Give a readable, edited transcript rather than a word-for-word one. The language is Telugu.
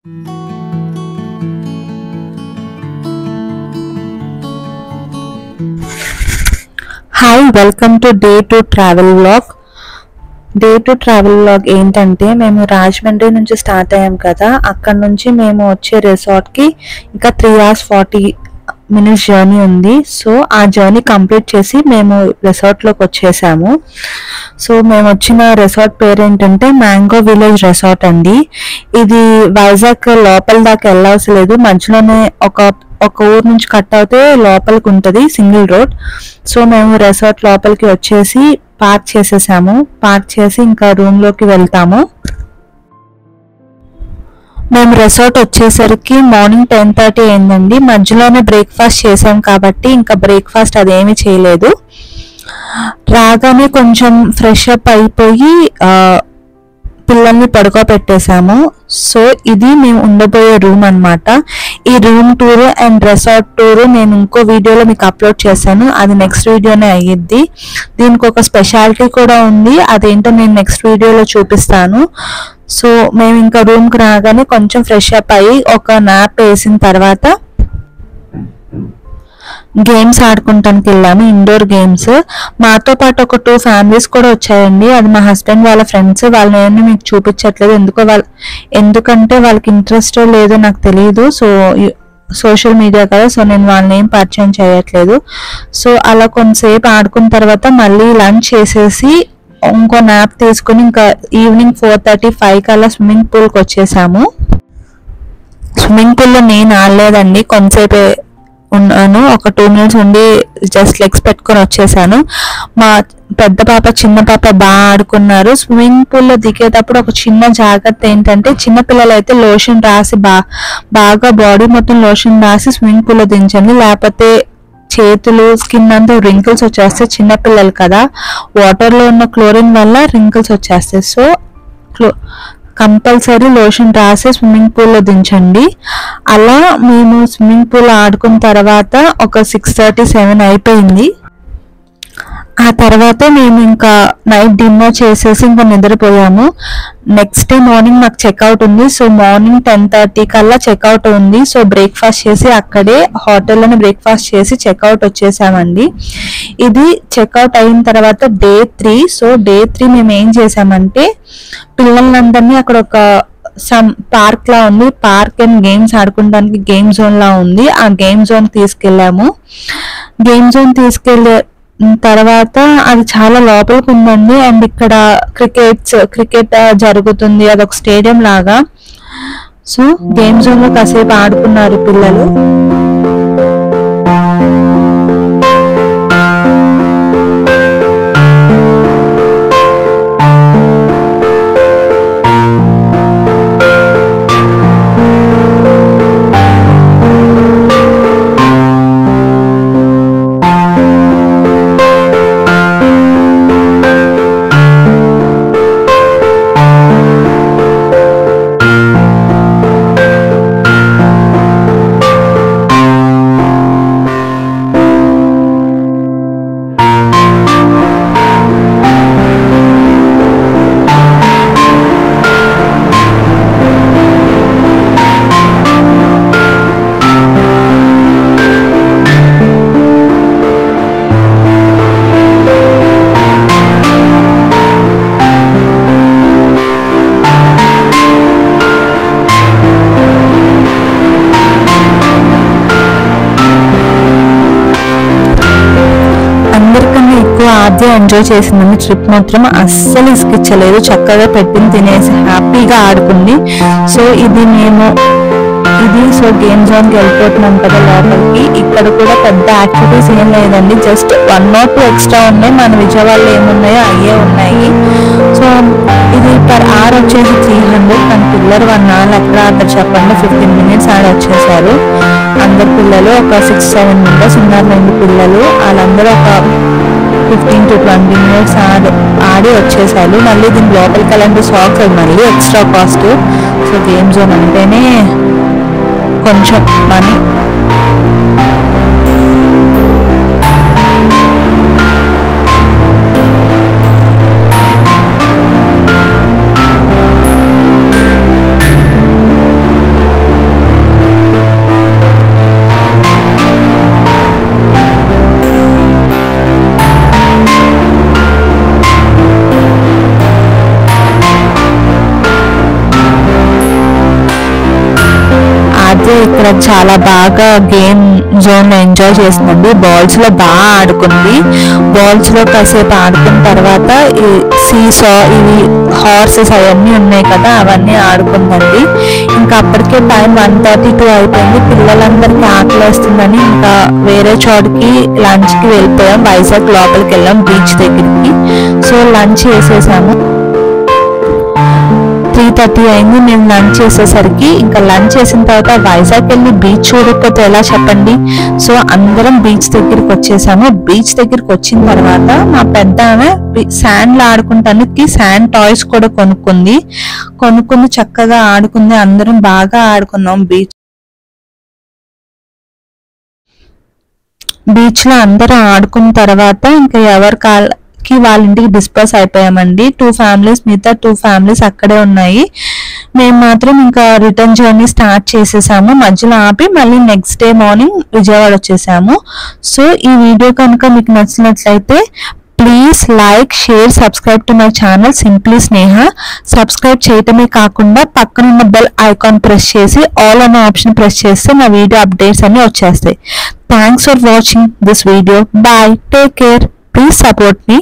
Hi, welcome to day to travel vlog. Day to travel vlog ఏంటంటే, మేము రాజమండ్రి నుంచి స్టార్ట్ అయ్యాం కదా, అక్కడ నుంచి మేము వచ్చే రిసార్ట్కి ఇంకా 3 hours 40 minutes జర్నీ ఉంది. సో ఆ జర్నీ కంప్లీట్ చేసి మేము రిసార్ట్లోకి వచ్చేసాము. సో మేము వచ్చిన రిసార్ట్ పేరు ఏంటంటే మ్యాంగో విలేజ్ రిసార్ట్ అండి. ఇది వైజాగ్ లోపల దాకా వెళ్ళవలసిన లేదు, మధ్యలోనే ఒక ఊరు నుంచి కట్ అవుతే లోపలికి ఉంటుంది సింగిల్ రోడ్. సో మేము రిసార్ట్ లోపలికి వచ్చేసి పార్క్ చేసేసాము. పార్క్ చేసి ఇంకా రూమ్లోకి వెళ్తాము. మేము రిసార్ట్ వచ్చేసరికి మార్నింగ్ 10:30 అయిందండి. మధ్యలోనే బ్రేక్ఫాస్ట్ చేసాం కాబట్టి ఇంకా బ్రేక్ఫాస్ట్ అదేమీ చేయలేదు. రాగానే కొంచెం ఫ్రెష్ అప్ అయిపోయి పిల్లల్ని పడుకోబెట్టేసాము. సో ఇది మేము ఉండబోయే రూమ్ అన్నమాట. ఈ room tour and resort tour నేను ఇంకో వీడియోలో మీకు అప్లోడ్ చేశాను, అది నెక్స్ట్ వీడియోనే అయ్యిద్ది. దీనికి ఒక స్పెషాలిటీ కూడా ఉంది, అదేంటో నేను నెక్స్ట్ వీడియోలో చూపిస్తాను. సో మేము ఇంకా రూమ్కి రాగానే కొంచెం ఫ్రెష్ అప్ అయ్యి ఒక నాప్ వేసిన తర్వాత గేమ్స్ ఆడుకుంటానికి వెళ్ళాము, ఇండోర్ గేమ్స్. మాతో పాటు ఒక 2 families కూడా వచ్చాయండి. అది మా హస్బెండ్ వాళ్ళ ఫ్రెండ్స్. వాళ్ళని మీకు చూపించట్లేదు, ఎందుకంటే వాళ్ళకి ఇంట్రెస్ట్ లేదో నాకు తెలియదు. సో సోషల్ మీడియా కదా, సో నేను వాళ్ళని ఏం పరిచయం చేయట్లేదు. సో అలా కొంతసేపు ఆడుకున్న తర్వాత మళ్ళీ లంచ్ చేసేసి ఇంకో నాప్ తీసుకుని ఇంకా ఈవినింగ్ 4:35 కల్లా స్విమ్మింగ్ పూల్కి వచ్చేసాము. స్విమ్మింగ్ పూల్లో నేను ఆడలేదండి, కొంతసేపే ఉన్నాను. ఒక 2 minutes ఉండి జస్ట్ లెగ్స్ పెట్టుకొని వచ్చేసాను. మా పెద్ద పాప చిన్న పాప బాగా ఆడుకున్నారు. స్విమ్మింగ్ పూల్లో దిగేటప్పుడు ఒక చిన్న జాగ్రత్త ఏంటంటే, చిన్నపిల్లలు అయితే లోషన్ రాసి బాగా బాడీ మొత్తం లోషన్ రాసి స్విమ్మింగ్ పూల్లో దించండి, లేకపోతే చేతులు స్కిన్ అంతా రింకిల్స్ వచ్చేస్తాయి. చిన్నపిల్లలు కదా, వాటర్లో ఉన్న క్లోరిన్ వల్ల రింకిల్స్ వచ్చేస్తాయి. సో కంపల్సరీ లోషన్ రాసి స్విమ్మింగ్ పూల్లో దించండి. అలా మేము స్విమ్మింగ్ పూల్ ఆడుకున్న తర్వాత ఒక 6:37 అయిపోయింది. ఆ తర్వాత మేము ఇంకా నైట్ డిన్నర్ చేసేసి ఇంకా నిద్రపోయాము. నెక్స్ట్ డే మార్నింగ్ మాకు చెక్అవుట్ ఉంది. సో మార్నింగ్ 10:30 కల్లా చెక్అవుట్ ఉంది. సో బ్రేక్ఫాస్ట్ చేసి అక్కడే హోటల్లోనే బ్రేక్ఫాస్ట్ చేసి చెక్అవుట్ వచ్చేసామండి. ఇది చెక్అవుట్ అయిన తర్వాత డే 3. సో డే 3 మేము ఏం చేసామంటే, పిల్లలందరినీ అక్కడ ఒక పార్క్ లా ఉంది, పార్క్ అండ్ గేమ్స్ ఆడుకోవడానికి గేమ్ జోన్ లా ఉంది, ఆ గేమ్ జోన్ తీసుకెళ్ళాము. గేమ్ జోన్ తీసుకెళ్ళే తర్వాత అది చాలా లోపలికి ఉందండి. అండ్ ఇక్కడ క్రికెట్ జరుగుతుంది, అదొక స్టేడియం లాగా. సో గేమ్ జోన్ లో కాసేపు ఆడుకున్నారు పిల్లలు. ఆద్య ఎంజాయ్ చేసిందని ట్రిప్ మాత్రం అస్సలు ఇసుకిచ్చలేదు, చక్కగా పెట్టింది తినేసి హ్యాపీగా ఆడుకుంది. సో సో గేమ్ జోన్కి వెళ్ళిపోతున్నాం కదా లోపలికి. ఇక్కడ కూడా పెద్ద యాక్టివిటీస్ ఏం లేదండి, జస్ట్ 1 or 2 ఎక్స్ట్రా ఉన్నాయి. మన విజయవాడలో ఏమున్నాయో అయ్యే ఉన్నాయి. సో ఇది పర్ అవర్ వచ్చేసి 300. మన పిల్లలు 1 hour ఎక్కడ ఆడతారు చెప్పండి, 15 minutes ఆడ వచ్చేసారు. అందరు పిల్లలు ఒక 6-7 members ఉన్నారులేండి పిల్లలు, వాళ్ళందరూ ఒక 15 to 20 minutes ఆడి వచ్చేసారు. మళ్ళీ దీని లోపలికి వెళ్ళండి సాక్స్, అది మళ్ళీ extra cost. So game zone అంటేనే కొంచెం మనీ. అయితే ఇక్కడ చాలా బాగా గేమ్ జోన్ లో ఎంజాయ్ చేసిందండి. బాల్స్ లో బాగా ఆడుకుంది. బాల్స్ లో కాసేపు ఆడుకున్న తర్వాత ఈ సీసా, ఇవి హార్సెస్ అవన్నీ ఉన్నాయి కదా, అవన్నీ ఆడుకుందండి. ఇంకా అప్పటికే టైం 1:32 అయిపోయింది. పిల్లలందరికీ ఆకలేస్తుందని ఇంకా వేరే చోటుకి లంచ్ కి వెళ్ళిపోయాం. వైజాగ్ లోపలికి వెళ్ళాం బీచ్ దగ్గరికి. సో లంచ్ చేసేసాము. 3:30 అయింది మేము లంచ్ చేసేసరికి. ఇంకా లంచ్ చేసిన తర్వాత వైజాగ్ వెళ్ళి బీచ్ చూడకపోతే ఎలా చెప్పండి. సో అందరం బీచ్ దగ్గరికి వచ్చేసాము. బీచ్ దగ్గరికి వచ్చిన తర్వాత మా పెద్ద ఆమె శాండ్ లో ఆడుకుంటానికి శాండ్ టాయ్స్ కూడా కొనుక్కుంది చక్కగా ఆడుకుంది. అందరం బాగా ఆడుకున్నాం. బీచ్ లో అందరం ఆడుకున్న తర్వాత ఇంకా వాళ్ళ ఇంటికి డిస్పర్స్ అయిపోయామండి. 2 ఫ్యామిలీస్, మిగతా 2 ఫ్యామిలీస్ అక్కడే ఉన్నాయి. మేము మాత్రం ఇంకా రిటర్న్ జర్నీ స్టార్ట్ చేసేసాము. మధ్యలో ఆపి మళ్ళీ నెక్స్ట్ డే మార్నింగ్ విజయవాడ వచ్చేసాము. సో ఈ వీడియో కనుక మీకు నచ్చినట్లయితే please like, share, subscribe to my channel simply Sneha. Subscribe చేయటమే కాకుండా పక్కనున్న బెల్ ఐకాన్ ప్రెస్ చేసి ఆల్ అనే ఆప్షన్ ప్రెస్ చేస్తే నా వీడియో అప్డేట్స్ అన్ని వచ్చేస్తాయి. Thanks for watching this video. Bye, take care, please support me.